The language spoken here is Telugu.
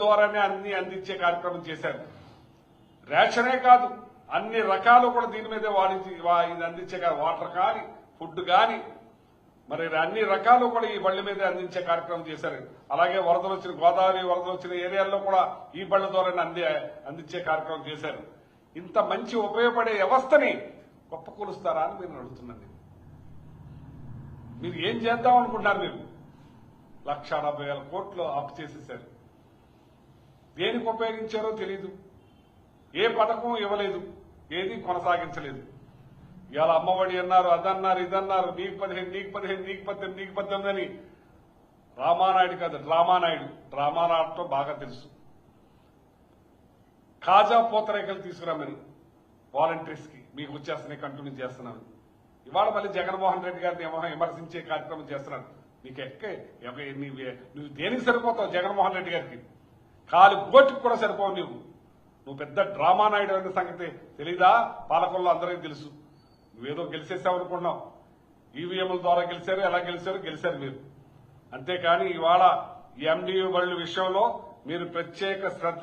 ద్వారానే అన్ని అందించే కార్యక్రమం చేశారు. రేషనే కాదు, అన్ని రకాలు కూడా దీని మీదే ఇది అందించే వాటర్ కానీ ఫుడ్ కానీ మరి అన్ని రకాలు కూడా ఈ బళ్ల మీదే అందించే కార్యక్రమం చేశారు. అలాగే వరదలు వచ్చిన గోదావరి వరదలు వచ్చిన ఏరియాల్లో కూడా ఈ బళ్ల ద్వారానే అందించే కార్యక్రమం చేశారు. ఇంత మంచి ఉపయోగపడే వ్యవస్థని గొప్ప కొలుస్తారా అని మీరు అడుగుతున్నాను. మీరు ఏం చేద్దాం అనుకుంటున్నారు? మీరు 1,70,000 కోట్లు అప్పు చేసేశారు. దేనికి ఉపయోగించారో తెలీదు. ఏ పథకం ఇవ్వలేదు, ఏది కొనసాగించలేదు. ఇవాళ అమ్మఒడి అన్నారు, అదన్నారు, ఇదన్నారు, నీకు 15, నీకు 15, నీకు 18, నీకు 18 అని రామానాయుడు కాదు డ్రామానాయుడు డ్రామానాయుడుతో బాగా తెలుసు. కాజా పూతరేకలు తీసుకురామని వాలంటీర్స్ కి మీకు వచ్చేస్తున్నాయి, కంటిన్యూ చేస్తున్నాను. ఇవాళ మళ్ళీ జగన్మోహన్ రెడ్డి గారిని విమర్శించే కార్యక్రమం చేస్తున్నాను. నువ్వు దేనికి సరిపోతావు? జగన్మోహన్ రెడ్డి గారికి కాలు గోటికి కూడా సరిపోవు. నువ్వు పెద్ద డ్రామా నాయుడు అనే సంగతి తెలీదా? పాలకుల్లో అందరికీ తెలుసు. నువ్వేదో గెలిచేసావు అనుకున్నావు. ఈవీఎంల ద్వారా గెలిచారు, ఎలా గెలిచారు మీరు. అంతేకాని ఇవాళ ఎండియు బళ్ళు విషయంలో మీరు ప్రత్యేక శ్రద్ధ